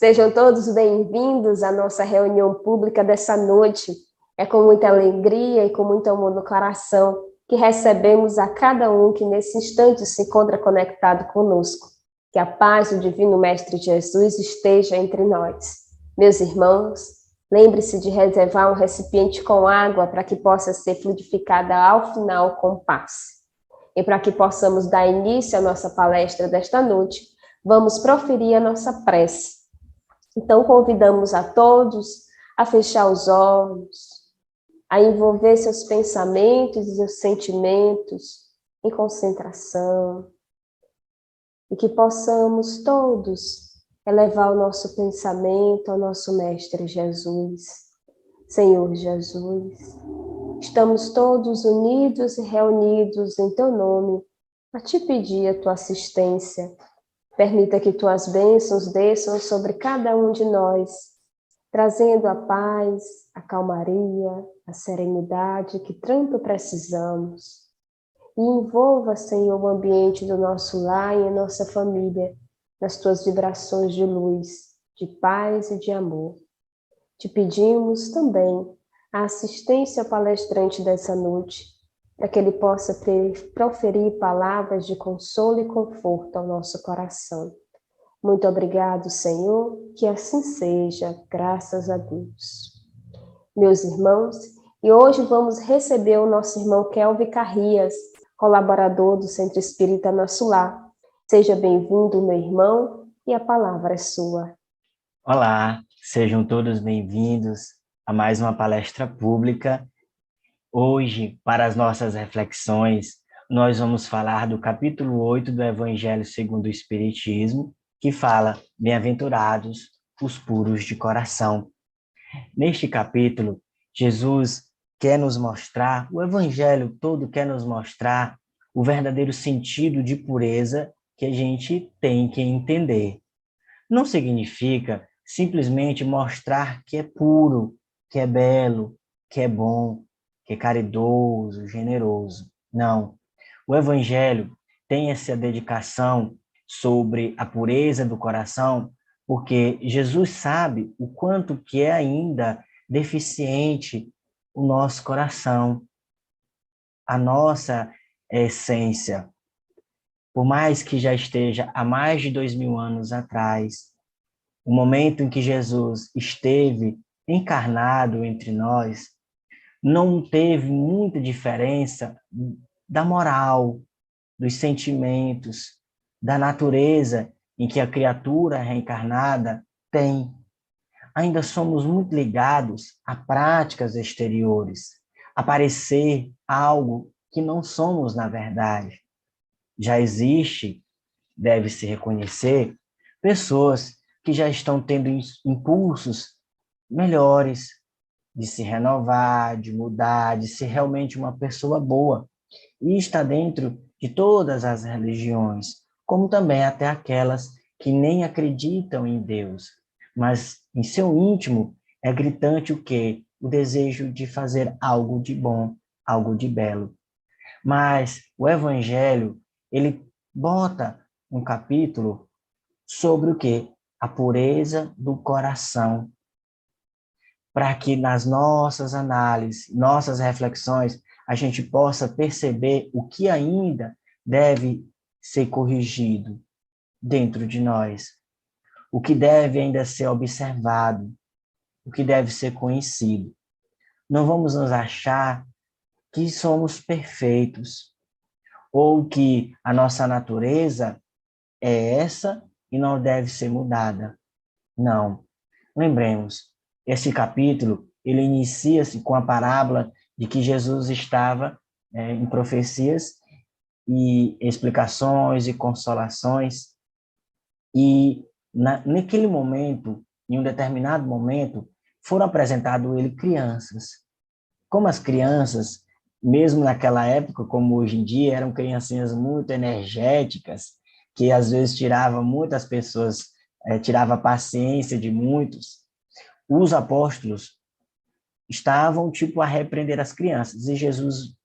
Sejam todos bem-vindos à nossa reunião pública dessa noite. É com muita alegria e com muito amor no coração que recebemos a cada um que nesse instante se encontra conectado conosco. Que a paz do Divino Mestre Jesus esteja entre nós. Meus irmãos, lembre-se de reservar um recipiente com água para que possa ser fluidificada ao final com paz. E para que possamos dar início à nossa palestra desta noite, vamos proferir a nossa prece. Então, convidamos a todos a fechar os olhos, a envolver seus pensamentos e seus sentimentos em concentração, e que possamos todos elevar o nosso pensamento ao nosso Mestre Jesus. Senhor Jesus, estamos todos unidos e reunidos em Teu nome, a Te pedir a Tua assistência. Permita que Tuas bênçãos desçam sobre cada um de nós, trazendo a paz, a calmaria, a serenidade que tanto precisamos. E envolva, Senhor, o ambiente do nosso lar e a nossa família nas Tuas vibrações de luz, de paz e de amor. Te pedimos também a assistência ao palestrante dessa noite, para que ele possa proferir palavras de consolo e conforto ao nosso coração. Muito obrigado, Senhor, que assim seja, graças a Deus. Meus irmãos, e hoje vamos receber o nosso irmão Kelvin Carrias, colaborador do Centro Espírita Nosso Lar. Seja bem-vindo, meu irmão, e a palavra é sua. Olá, sejam todos bem-vindos a mais uma palestra pública. Hoje, para as nossas reflexões, nós vamos falar do capítulo 8 do Evangelho segundo o Espiritismo, que fala: Bem-aventurados os puros de coração. Neste capítulo, Jesus quer nos mostrar, o Evangelho todo quer nos mostrar o verdadeiro sentido de pureza que a gente tem que entender. Não significa simplesmente mostrar que é puro, que é belo, que é bom, que é caridoso, generoso. Não. O Evangelho tem essa dedicação sobre a pureza do coração, porque Jesus sabe o quanto que é ainda deficiente o nosso coração, a nossa essência. Por mais que já esteja há mais de 2000 anos atrás, o momento em que Jesus esteve encarnado entre nós, não teve muita diferença da moral, dos sentimentos, da natureza em que a criatura reencarnada tem. Ainda somos muito ligados a práticas exteriores, a parecer algo que não somos na verdade. Já existe, deve-se reconhecer, pessoas que já estão tendo impulsos melhores de se renovar, de mudar, de ser realmente uma pessoa boa. E está dentro de todas as religiões, como também até aquelas que nem acreditam em Deus. Mas em seu íntimo é gritante o quê? O desejo de fazer algo de bom, algo de belo. Mas o Evangelho, ele bota um capítulo sobre o quê? A pureza do coração, para que nas nossas análises, nossas reflexões, a gente possa perceber o que ainda deve ser corrigido dentro de nós, o que deve ainda ser observado, o que deve ser conhecido. Não vamos nos achar que somos perfeitos, ou que a nossa natureza é essa e não deve ser mudada. Não. Lembremos, esse capítulo, ele inicia-se com a parábola de que Jesus estava em profecias e explicações e consolações, e naquele momento, em um determinado momento, foram apresentados a ele crianças. Como as crianças, mesmo naquela época, como hoje em dia, eram criancinhas muito energéticas, que às vezes tirava muitas pessoas, tirava a paciência de muitos. Os apóstolos estavam a repreender as crianças, e Jesus,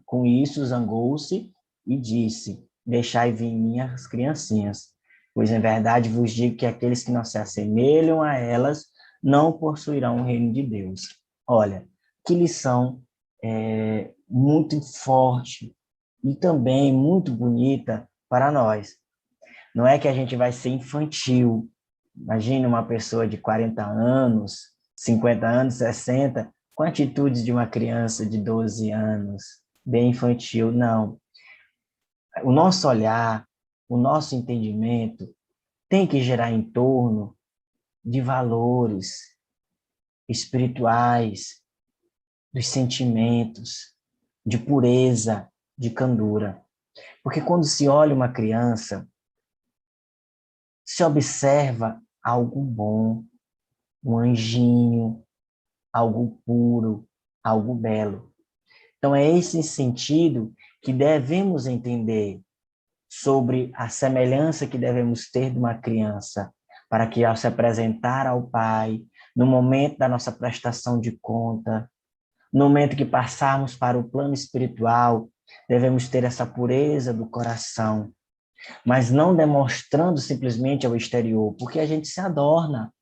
com isso, zangou-se e disse: deixai vir minhas criancinhas. Pois em verdade vos digo que aqueles que não se assemelham a elas não possuirão o reino de Deus. Olha, que lição muito forte e também muito bonita para nós. Não é que a gente vai ser infantil. Imagine uma pessoa de 40 anos, 50 anos, 60, com atitudes de uma criança de 12 anos, bem infantil. Não. O nosso olhar, o nosso entendimento tem que gerar em torno de valores espirituais, dos sentimentos, de pureza, de candura. Porque quando se olha uma criança, se observa algo bom, um anjinho, algo puro, algo belo. Então é esse sentido que devemos entender sobre a semelhança que devemos ter de uma criança, para que ao se apresentar ao Pai, no momento da nossa prestação de conta, no momento que passarmos para o plano espiritual, devemos ter essa pureza do coração, mas não demonstrando simplesmente ao exterior, porque a gente se adorna.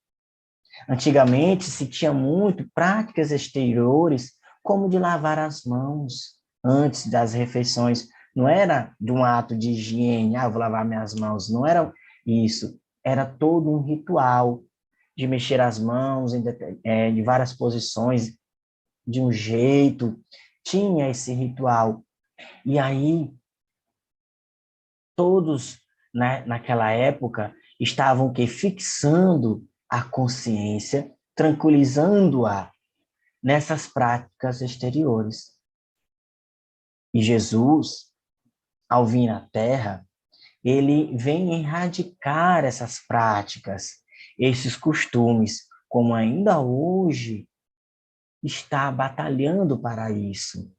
Antigamente se tinha muito práticas exteriores, como de lavar as mãos antes das refeições. Não era de um ato de higiene, vou lavar minhas mãos. Não era isso. Era todo um ritual de mexer as mãos de várias posições, de um jeito. Tinha esse ritual. E aí, todos, né, naquela época, estavam fixando a consciência, tranquilizando-a nessas práticas exteriores. E Jesus, ao vir à Terra, ele vem erradicar essas práticas, esses costumes, como ainda hoje está batalhando para isso.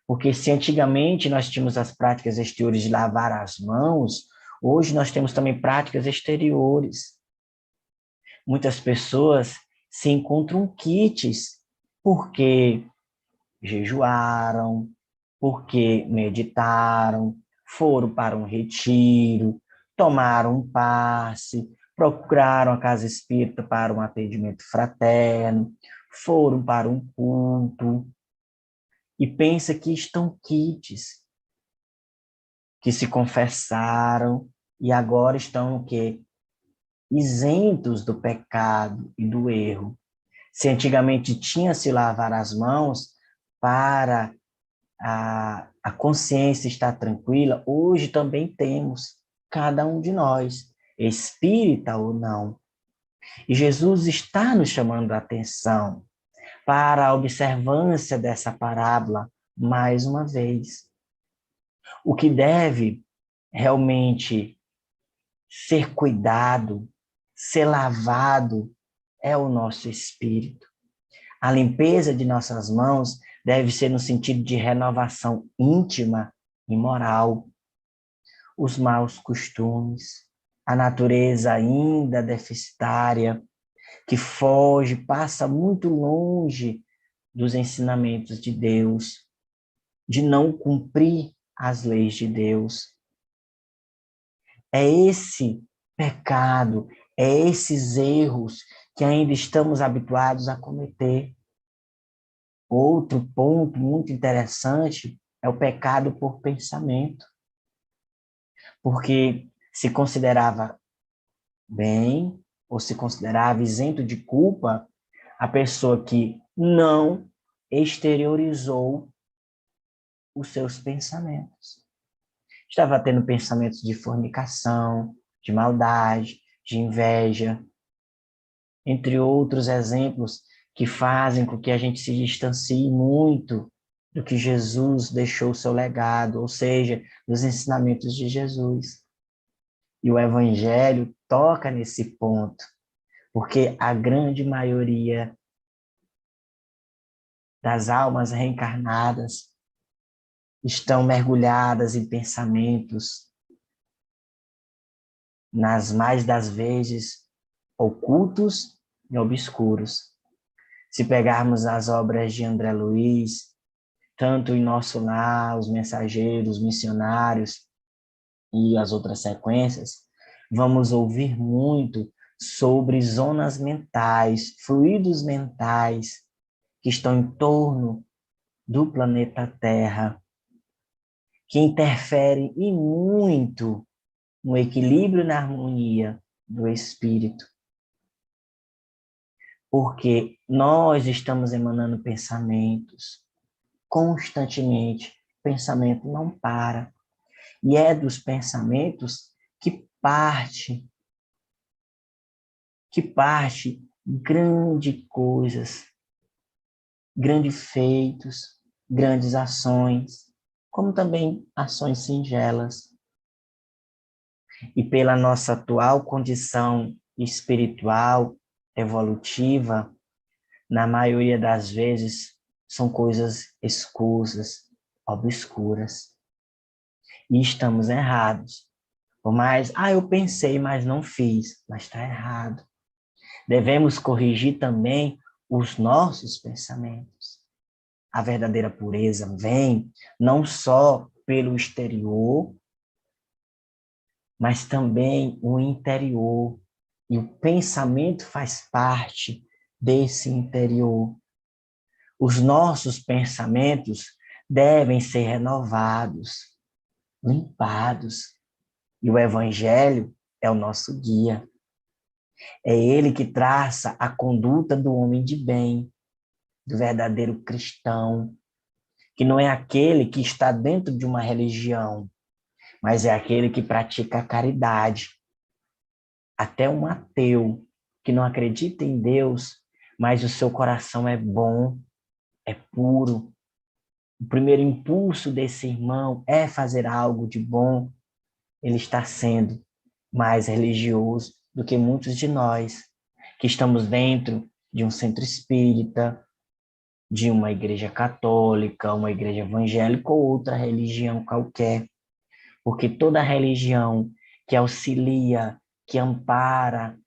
Porque se antigamente nós tínhamos as práticas exteriores de lavar as mãos, hoje nós temos também práticas exteriores. Muitas pessoas se encontram quites porque jejuaram, porque meditaram, foram para um retiro, tomaram um passe, procuraram a casa espírita para um atendimento fraterno, foram para um culto e pensa que estão quites, que se confessaram e agora estão o quê? Isentos do pecado e do erro. Se antigamente tinha se lavar as mãos para a consciência estar tranquila, hoje também temos, cada um de nós, espírita ou não. E Jesus está nos chamando a atenção para a observância dessa parábola mais uma vez. O que deve realmente ser cuidado, ser lavado, é o nosso espírito. A limpeza de nossas mãos deve ser no sentido de renovação íntima e moral. Os maus costumes, a natureza ainda deficitária, que foge, passa muito longe dos ensinamentos de Deus, de não cumprir as leis de Deus. É esse pecado, é esses erros que ainda estamos habituados a cometer. Outro ponto muito interessante é o pecado por pensamento. Porque se considerava bem, ou se considerava isento de culpa, a pessoa que não exteriorizou os seus pensamentos. Estava tendo pensamentos de fornicação, de maldade, de inveja, entre outros exemplos que fazem com que a gente se distancie muito do que Jesus deixou o seu legado, ou seja, dos ensinamentos de Jesus. E o Evangelho toca nesse ponto, porque a grande maioria das almas reencarnadas estão mergulhadas em pensamentos, nas mais das vezes ocultos e obscuros. Se pegarmos as obras de André Luiz, tanto em Nosso Lar, Os Mensageiros, Missionários e as outras sequências, vamos ouvir muito sobre zonas mentais, fluidos mentais que estão em torno do planeta Terra, que interferem e muito no equilíbrio e na harmonia do espírito. Porque nós estamos emanando pensamentos constantemente. O pensamento não para. E é dos pensamentos que parte grandes coisas, grandes feitos, grandes ações, como também ações singelas. E pela nossa atual condição espiritual, evolutiva, na maioria das vezes, são coisas escusas, obscuras. E estamos errados. Por mais, eu pensei, mas não fiz, mas está errado. Devemos corrigir também os nossos pensamentos. A verdadeira pureza vem não só pelo exterior, mas também o interior. E o pensamento faz parte desse interior. Os nossos pensamentos devem ser renovados, limpados. E o Evangelho é o nosso guia. É ele que traça a conduta do homem de bem, do verdadeiro cristão, que não é aquele que está dentro de uma religião, mas é aquele que pratica a caridade. Até um ateu que não acredita em Deus, mas o seu coração é bom, é puro. O primeiro impulso desse irmão é fazer algo de bom. Ele está sendo mais religioso do que muitos de nós, que estamos dentro de um centro espírita, de uma igreja católica, uma igreja evangélica ou outra religião qualquer. Porque toda religião que auxilia, que ampara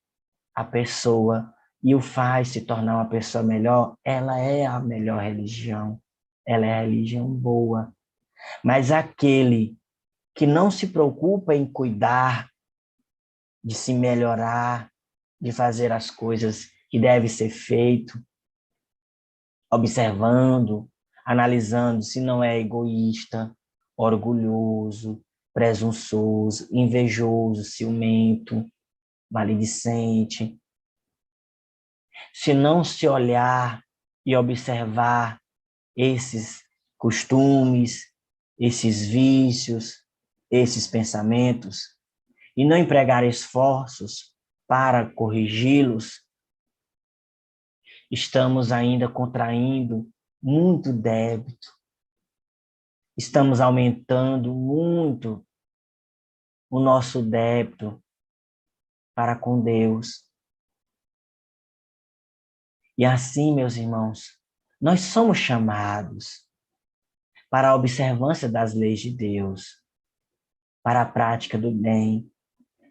a pessoa e o faz se tornar uma pessoa melhor, ela é a melhor religião. Ela é a religião boa. Mas aquele que não se preocupa em cuidar, de se melhorar, de fazer as coisas que deve ser feito, observando, analisando se não é egoísta, orgulhoso, presunçoso, invejoso, ciumento, maledicente. Se não se olhar e observar esses costumes, esses vícios, esses pensamentos, e não empregar esforços para corrigi-los, estamos ainda contraindo muito débito, estamos aumentando muito o nosso débito para com Deus. E assim, meus irmãos, nós somos chamados para a observância das leis de Deus, para a prática do bem,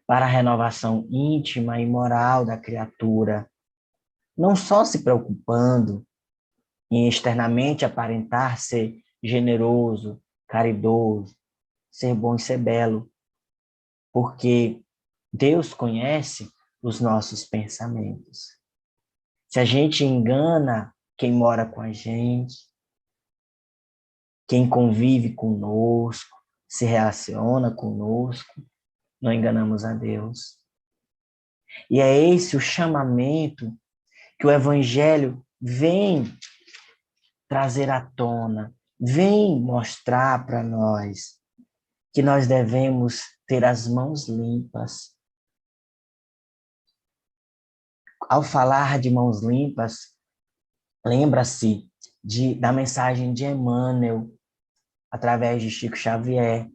para a renovação íntima e moral da criatura, não só se preocupando em externamente aparentar ser generoso, caridoso, ser bom e ser belo, porque Deus conhece os nossos pensamentos. Se a gente engana quem mora com a gente, quem convive conosco, se relaciona conosco, não enganamos a Deus. E é esse o chamamento que o Evangelho vem trazer à tona, vem mostrar para nós que nós devemos ter as mãos limpas. Ao falar de mãos limpas, lembra-se da mensagem de Emmanuel, através de Chico Xavier,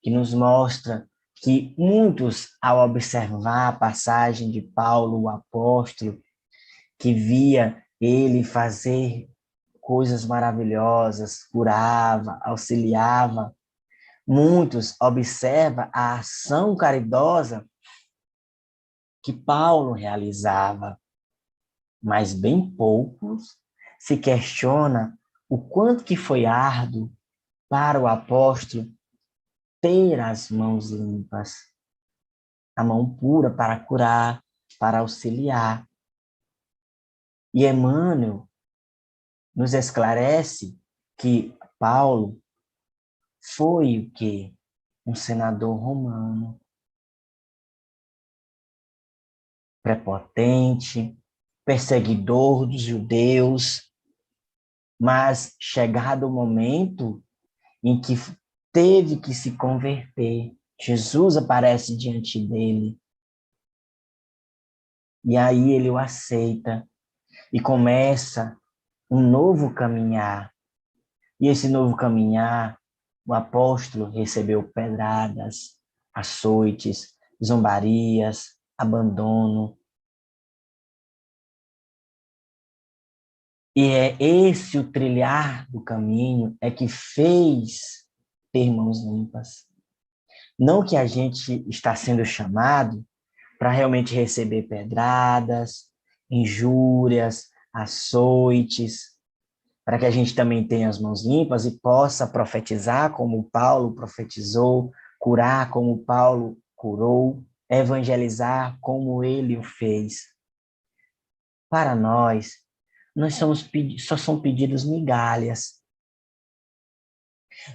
que nos mostra que muitos, ao observar a passagem de Paulo, o apóstolo, que via ele fazer coisas maravilhosas, curava, auxiliava, muitos observam a ação caridosa que Paulo realizava, mas bem poucos se questiona o quanto que foi árduo para o apóstolo ter as mãos limpas. a mão pura para curar, para auxiliar. E Emmanuel nos esclarece que Paulo foi o quê? Um senador romano, prepotente, perseguidor dos judeus, mas chegado o momento em que teve que se converter, Jesus aparece diante dele, e aí ele o aceita e começa um novo caminhar. E esse novo caminhar, o apóstolo recebeu pedradas, açoites, zombarias, abandono. E é esse o trilhar do caminho é que fez ter mãos limpas. Não que a gente está sendo chamado para realmente receber pedradas, injúrias, açoites, para que a gente também tenha as mãos limpas e possa profetizar como Paulo profetizou, curar como Paulo curou, evangelizar como ele o fez. Para nós só são pedidos migalhas.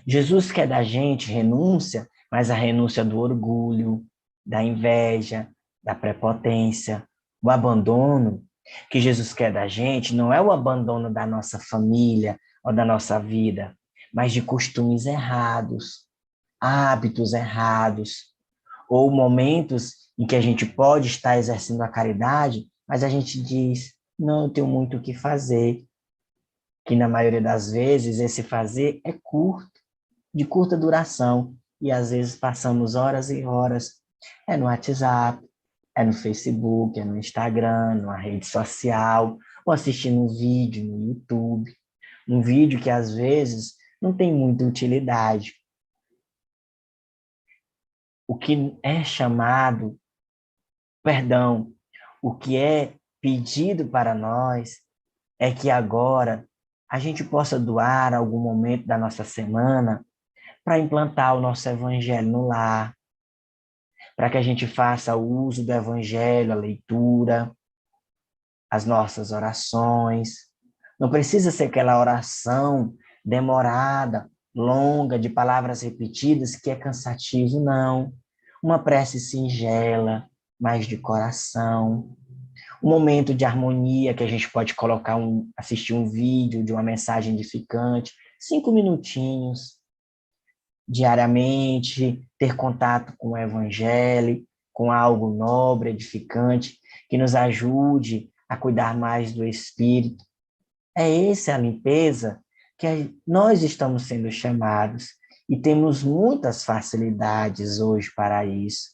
Jesus quer da gente renúncia, mas a renúncia do orgulho, da inveja, da prepotência, o abandono que Jesus quer da gente não é o abandono da nossa família ou da nossa vida, mas de costumes errados, hábitos errados, ou momentos em que a gente pode estar exercendo a caridade, mas a gente diz, não, eu tenho muito o que fazer, que na maioria das vezes esse fazer é curto, de curta duração, e às vezes passamos horas e horas, é no WhatsApp, é no Facebook, é no Instagram, numa rede social, ou assistindo um vídeo no YouTube, um vídeo que às vezes não tem muita utilidade. O que é chamado, perdão, o que é pedido para nós é que agora a gente possa doar algum momento da nossa semana para implantar o nosso evangelho no lar, para que a gente faça o uso do evangelho, a leitura, as nossas orações. Não precisa ser aquela oração demorada, longa, de palavras repetidas, que é cansativo, não. Uma prece singela, mas de coração. Um momento de harmonia que a gente pode colocar assistir um vídeo de uma mensagem edificante, 5 minutinhos diariamente, ter contato com o evangelho, com algo nobre, edificante, que nos ajude a cuidar mais do espírito. É essa a limpeza que nós estamos sendo chamados e temos muitas facilidades hoje para isso.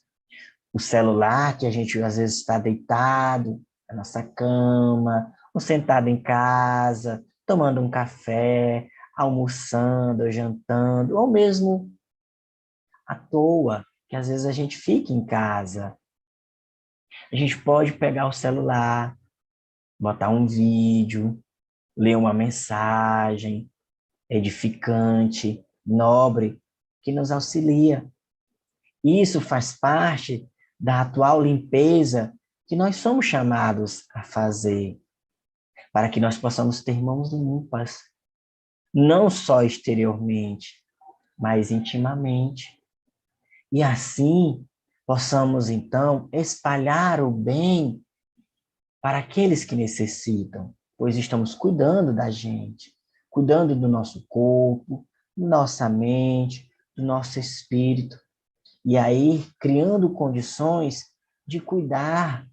O celular, que a gente às vezes está deitado na nossa cama, ou sentado em casa, tomando um café, almoçando, ou jantando, ou mesmo à toa, que às vezes a gente fica em casa. A gente pode pegar o celular, botar um vídeo, ler uma mensagem edificante, nobre, que nos auxilia. Isso faz parte da atual limpeza que nós somos chamados a fazer, para que nós possamos ter mãos limpas, não só exteriormente, mas intimamente. E assim possamos, então, espalhar o bem para aqueles que necessitam, pois estamos cuidando da gente, cuidando do nosso corpo, nossa mente, do nosso espírito, e aí criando condições de cuidar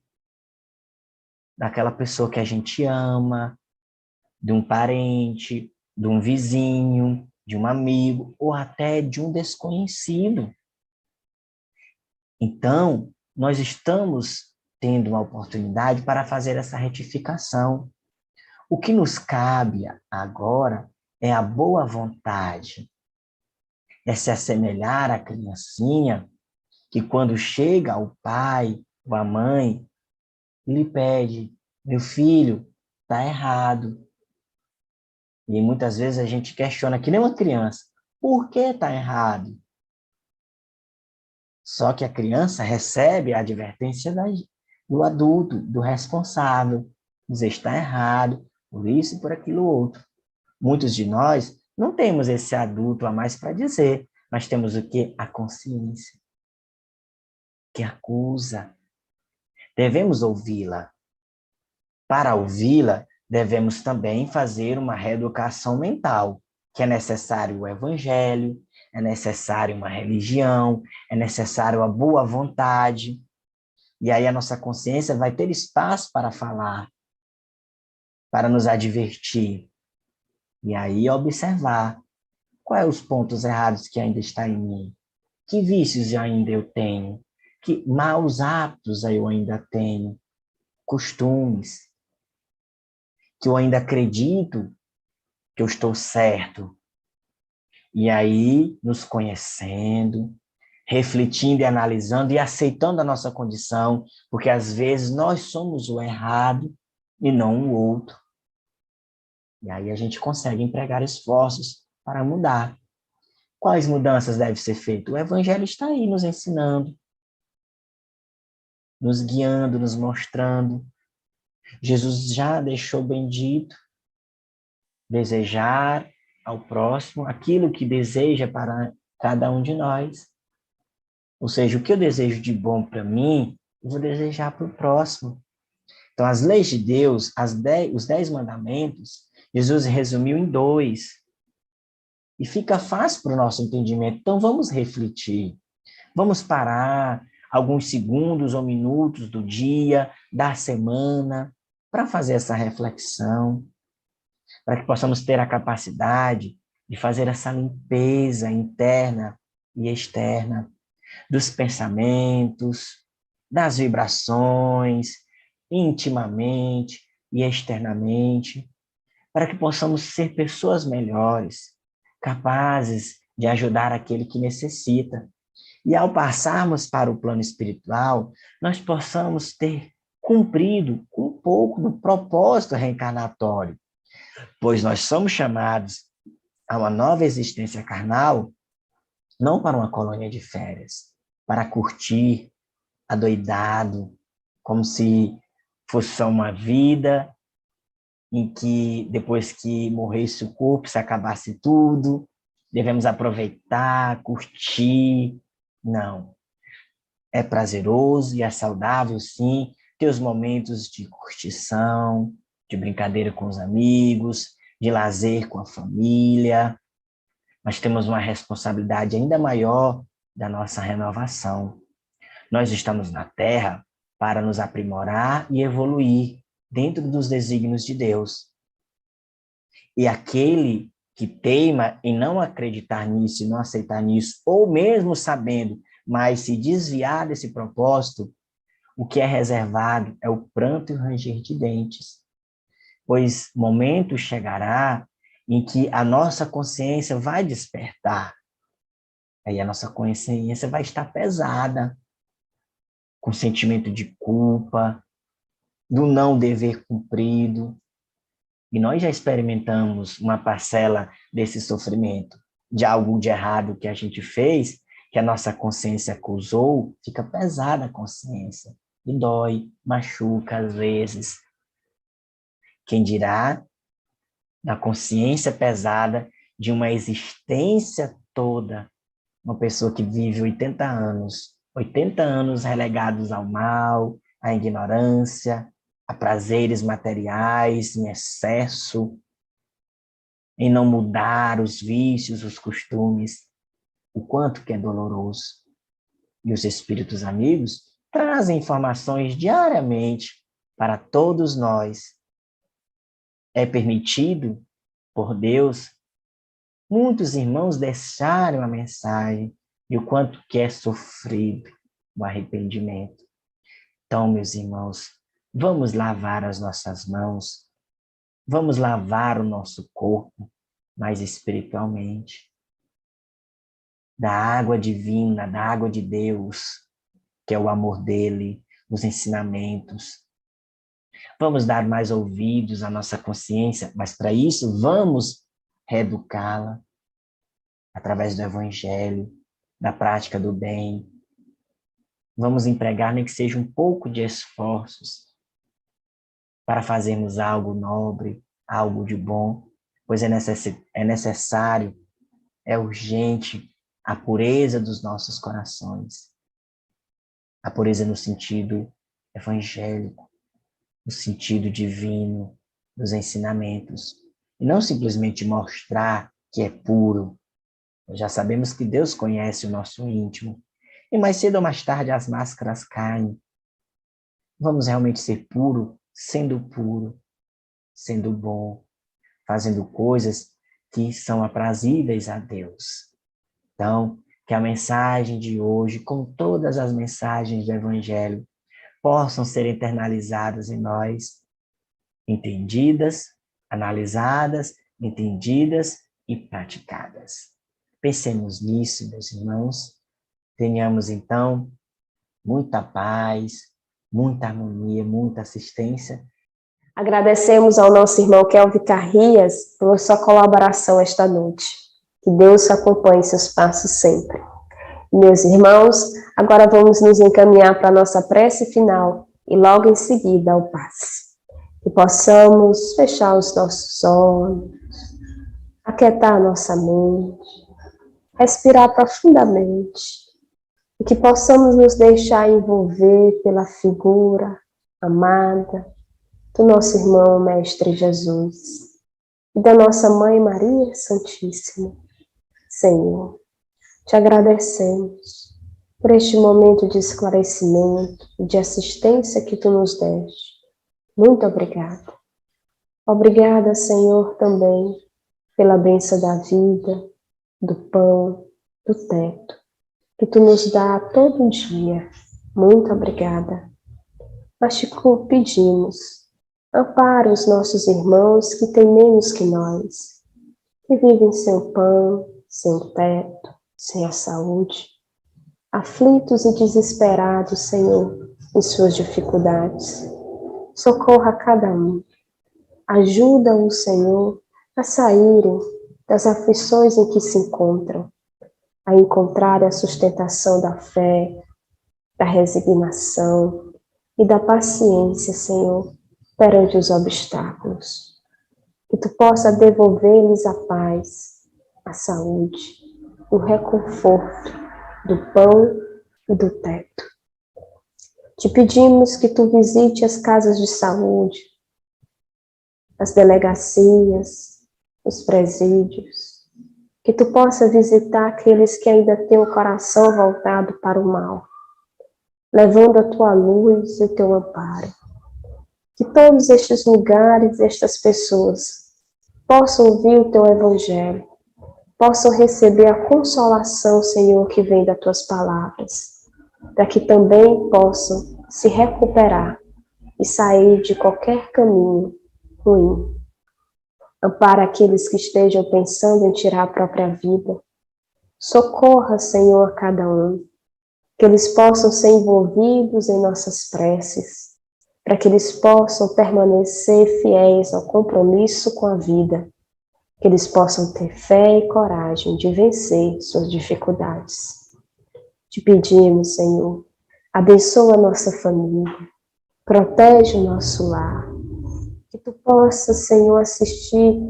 daquela pessoa que a gente ama, de um parente, de um vizinho, de um amigo, ou até de um desconhecido. Então, nós estamos tendo uma oportunidade para fazer essa retificação. O que nos cabe agora é a boa vontade, é se assemelhar à criancinha que quando chega ao pai ou à mãe, lhe pede, meu filho, está errado. E muitas vezes a gente questiona, que nem uma criança, por que está errado? Só que a criança recebe a advertência do adulto, do responsável, dizer está errado, por isso e por aquilo outro. Muitos de nós não temos esse adulto a mais para dizer, mas temos o quê? A consciência, que acusa. Devemos ouvi-la. Para ouvi-la, devemos também fazer uma reeducação mental, que é necessário o evangelho, é necessário uma religião, é necessário a boa vontade. E aí a nossa consciência vai ter espaço para falar, para nos advertir. E aí observar quais os pontos errados que ainda está em mim, que vícios ainda eu tenho, que maus hábitos eu ainda tenho, costumes, que eu ainda acredito que eu estou certo. E aí, nos conhecendo, refletindo e analisando e aceitando a nossa condição, porque às vezes nós somos o errado e não o outro. E aí a gente consegue empregar esforços para mudar. Quais mudanças devem ser feitas? O Evangelho está aí nos ensinando, nos guiando, nos mostrando. Jesus já deixou bem dito, desejar ao próximo aquilo que deseja para cada um de nós. Ou seja, o que eu desejo de bom para mim, eu vou desejar para o próximo. Então, as leis de Deus, os 10 mandamentos, Jesus resumiu em 2. E fica fácil para o nosso entendimento. Então, vamos refletir. Vamos parar alguns segundos ou minutos do dia, da semana, para fazer essa reflexão, para que possamos ter a capacidade de fazer essa limpeza interna e externa dos pensamentos, das vibrações, intimamente e externamente, para que possamos ser pessoas melhores, capazes de ajudar aquele que necessita. E ao passarmos para o plano espiritual, nós possamos ter cumprido um pouco do propósito reencarnatório, pois nós somos chamados a uma nova existência carnal, não para uma colônia de férias, para curtir adoidado, como se fosse só uma vida em que depois que morresse o corpo, se acabasse tudo, devemos aproveitar, curtir. Não. É prazeroso e é saudável, sim, ter os momentos de curtição, de brincadeira com os amigos, de lazer com a família, mas temos uma responsabilidade ainda maior da nossa renovação. Nós estamos na Terra para nos aprimorar e evoluir dentro dos desígnios de Deus. E aquele que teima em não acreditar nisso e não aceitar nisso, ou mesmo sabendo, mas se desviar desse propósito, o que é reservado é o pranto e o ranger de dentes. Pois momento chegará em que a nossa consciência vai despertar. Aí a nossa consciência vai estar pesada, com sentimento de culpa, do não dever cumprido. E nós já experimentamos uma parcela desse sofrimento, de algo de errado que a gente fez, que a nossa consciência acusou, fica pesada a consciência, e dói, machuca às vezes. Quem dirá da consciência pesada de uma existência toda, uma pessoa que vive 80 anos relegados ao mal, à ignorância, a prazeres materiais em excesso, em não mudar os vícios, os costumes, o quanto que é doloroso. E os espíritos amigos trazem informações diariamente para todos nós. É permitido por Deus muitos irmãos deixarem a mensagem e o quanto que é sofrido o arrependimento. Então, meus irmãos, vamos lavar as nossas mãos, vamos lavar o nosso corpo, mais espiritualmente, da água divina, da água de Deus, que é o amor dele, os ensinamentos. Vamos dar mais ouvidos à nossa consciência, mas para isso vamos reeducá-la através do evangelho, da prática do bem, vamos empregar nem que seja um pouco de esforços para fazermos algo nobre, algo de bom, pois é necessário, é urgente a pureza dos nossos corações. A pureza no sentido evangélico, no sentido divino dos ensinamentos. E não simplesmente mostrar que é puro. Nós já sabemos que Deus conhece o nosso íntimo. E mais cedo ou mais tarde as máscaras caem. Vamos realmente ser puro, sendo bom, fazendo coisas que são aprazíveis a Deus. Então, que a mensagem de hoje, como todas as mensagens do Evangelho, possam ser internalizadas em nós, entendidas, analisadas, entendidas e praticadas. Pensemos nisso, meus irmãos. Tenhamos, então, muita paz, muita harmonia, muita assistência. Agradecemos ao nosso irmão Kelvin Carrias por sua colaboração esta noite. Que Deus acompanhe seus passos sempre. Meus irmãos, agora vamos nos encaminhar para a nossa prece final e logo em seguida ao passe. Que possamos fechar os nossos olhos, aquietar a nossa mente, respirar profundamente e que possamos nos deixar envolver pela figura amada do nosso irmão Mestre Jesus e da nossa Mãe Maria Santíssima. Senhor, te agradecemos por este momento de esclarecimento e de assistência que tu nos deste. Muito obrigada. Obrigada, Senhor, também pela bênção da vida, do pão, do teto, que tu nos dá todo dia. Muito obrigada. Mas te pedimos, ampara os nossos irmãos que têm menos que nós, que vivem sem pão, sem teto, sem a saúde, aflitos e desesperados, Senhor, em suas dificuldades. Socorra cada um. Ajuda-o, Senhor, a saírem das aflições em que se encontram, a encontrar a sustentação da fé, da resignação e da paciência, Senhor, perante os obstáculos. Que tu possa devolver-lhes a paz, a saúde, o reconforto do pão e do teto. Te pedimos que tu visite as casas de saúde, as delegacias, os presídios, que tu possa visitar aqueles que ainda têm o coração voltado para o mal, levando a tua luz e o teu amparo. Que todos estes lugares, estas pessoas, possam ouvir o teu evangelho, possam receber a consolação, Senhor, que vem das tuas palavras, para que também possam se recuperar e sair de qualquer caminho ruim. Ampara aqueles que estejam pensando em tirar a própria vida. Socorra, Senhor, a cada um, que eles possam ser envolvidos em nossas preces, para que eles possam permanecer fiéis ao compromisso com a vida, que eles possam ter fé e coragem de vencer suas dificuldades. Te pedimos, Senhor, abençoa a nossa família, protege o nosso lar, que tu possa, Senhor, assistir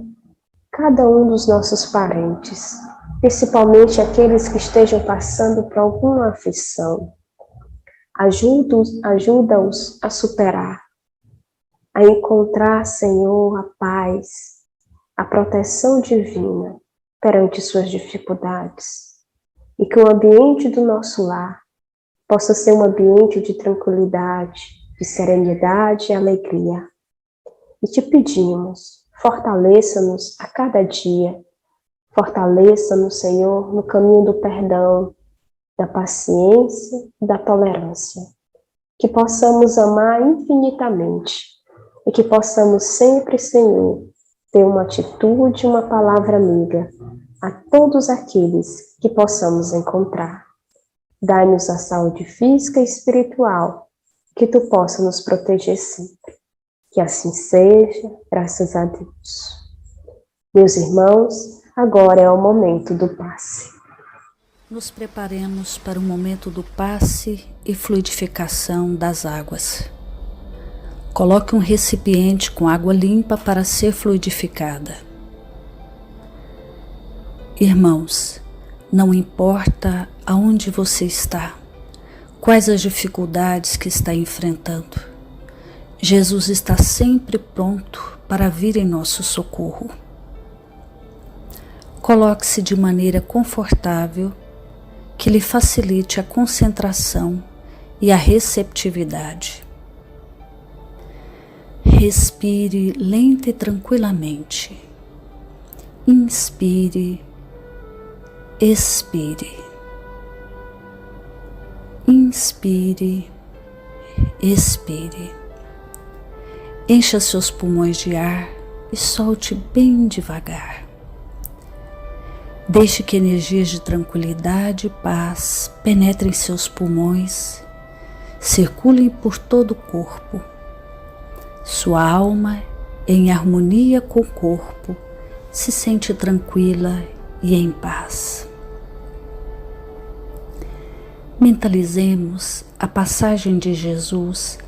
cada um dos nossos parentes, principalmente aqueles que estejam passando por alguma aflição. Ajuda-os a superar, a encontrar, Senhor, a paz, a proteção divina perante suas dificuldades. E que o ambiente do nosso lar possa ser um ambiente de tranquilidade, de serenidade e alegria. E te pedimos, fortaleça-nos a cada dia, fortaleça-nos, Senhor, no caminho do perdão, da paciência e da tolerância. Que possamos amar infinitamente e que possamos sempre, Senhor, ter uma atitude, uma palavra amiga a todos aqueles que possamos encontrar. Dai-nos a saúde física e espiritual, que tu possa nos proteger sempre. Que assim seja, graças a Deus. Meus irmãos, agora é o momento do passe. Nos preparemos para o momento do passe e fluidificação das águas. Coloque um recipiente com água limpa para ser fluidificada. Irmãos, não importa aonde você está, quais as dificuldades que está enfrentando, Jesus está sempre pronto para vir em nosso socorro. Coloque-se de maneira confortável, que lhe facilite a concentração e a receptividade. Respire lenta e tranquilamente. Inspire, expire. Inspire, expire. Encha seus pulmões de ar e solte bem devagar. Deixe que energias de tranquilidade e paz penetrem seus pulmões, circulem por todo o corpo. Sua alma, em harmonia com o corpo, se sente tranquila e em paz. Mentalizemos a passagem de Jesus.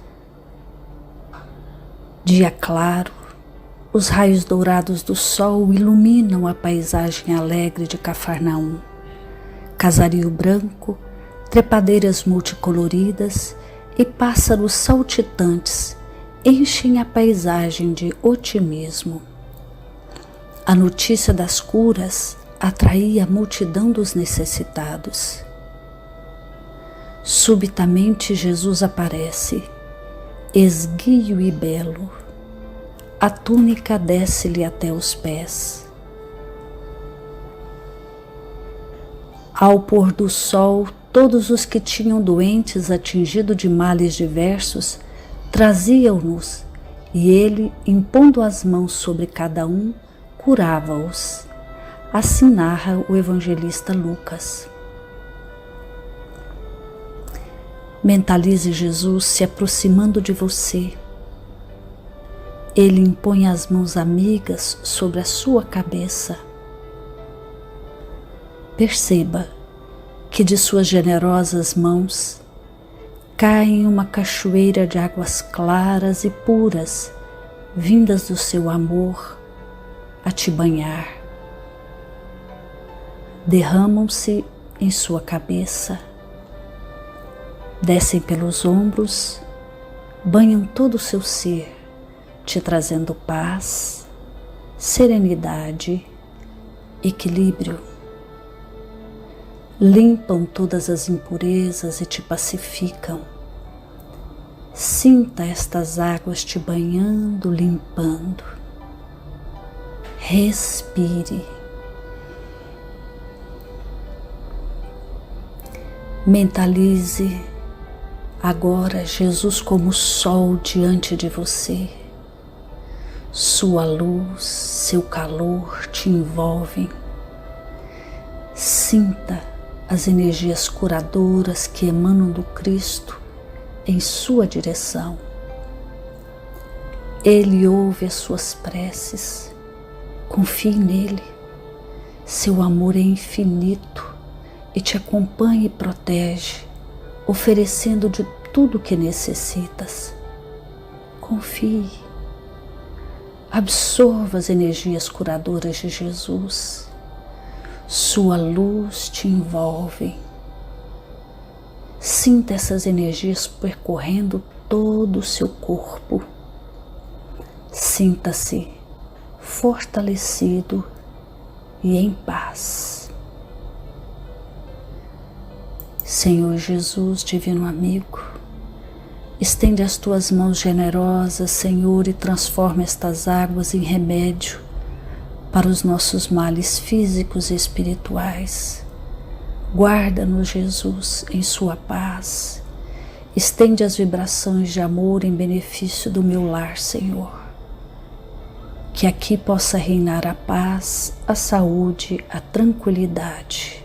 Dia claro, os raios dourados do sol iluminam a paisagem alegre de Cafarnaum. Casario branco, trepadeiras multicoloridas e pássaros saltitantes enchem a paisagem de otimismo. A notícia das curas atraía a multidão dos necessitados. Subitamente Jesus aparece, esguio e belo. A túnica desce-lhe até os pés. Ao pôr do sol, todos os que tinham doentes atingidos de males diversos traziam-nos, e ele, impondo as mãos sobre cada um, curava-os. Assim narra o evangelista Lucas. Mentalize Jesus se aproximando de você. Ele impõe as mãos amigas sobre a sua cabeça. Perceba que de suas generosas mãos cai uma cachoeira de águas claras e puras, vindas do seu amor, a te banhar. Derramam-se em sua cabeça, descem pelos ombros, banham todo o seu ser, te trazendo paz, serenidade, equilíbrio. Limpam todas as impurezas e te pacificam. Sinta estas águas te banhando, limpando. Respire. Mentalize agora Jesus como sol diante de você. Sua luz, seu calor te envolvem. Sinta as energias curadoras que emanam do Cristo em sua direção. Ele ouve as suas preces. Confie nele. Seu amor é infinito e te acompanha e protege, oferecendo de tudo o que necessitas. Confie. Absorva as energias curadoras de Jesus. Sua luz te envolve. Sinta essas energias percorrendo todo o seu corpo. Sinta-se fortalecido e em paz. Senhor Jesus, divino amigo, estende as tuas mãos generosas, Senhor, e transforma estas águas em remédio para os nossos males físicos e espirituais. Guarda-nos, Jesus, em sua paz. Estende as vibrações de amor em benefício do meu lar, Senhor. Que aqui possa reinar a paz, a saúde, a tranquilidade.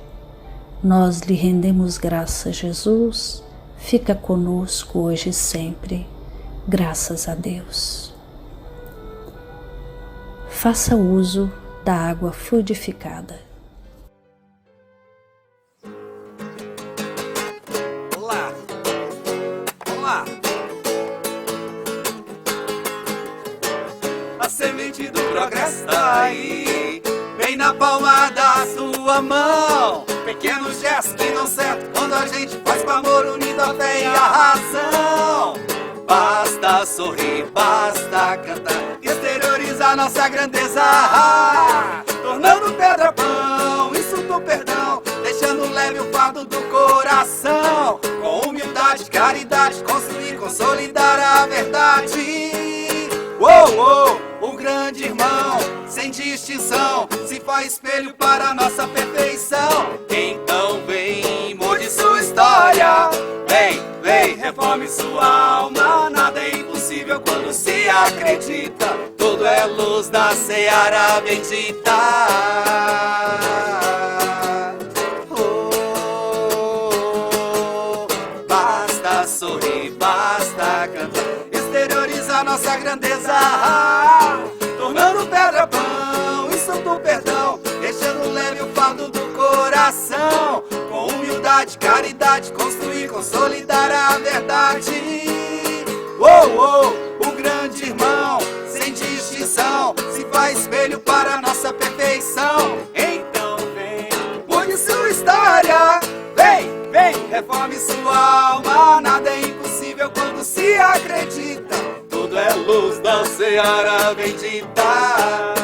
Nós lhe rendemos graças, Jesus. Fica conosco hoje e sempre. Graças a Deus. Faça uso da água fluidificada. semente do progresso tá aí, bem na palma da sua mão. Pequenos gestos que dão certo quando a gente faz com amor, unido a fé e a razão. Basta sorrir, basta cantar, exteriorizar nossa grandeza, tornando pedra pão, insulto perdão, deixando leve o fardo do coração. Com humildade, caridade, construir, consolidar a verdade. O grande irmão, sem distinção, se faz espelho para a nossa perfeição. Então vem, mude sua história, vem, reforme sua alma. Nada é impossível quando se acredita, tudo é luz da seara bendita. Basta sorrir, basta cantar, exteriorizar nossa grandeza, tornando pedra pão, insulto perdão, deixando leve o fardo do coração. Com humildade, caridade, construir, consolidar a verdade. O grande irmão, sem distinção, se faz espelho para a nossa perfeição. Então vem, mude sua história, vem, reforme sua alma. Nada é impossível quando se acredita, tudo é luz da seara bendita.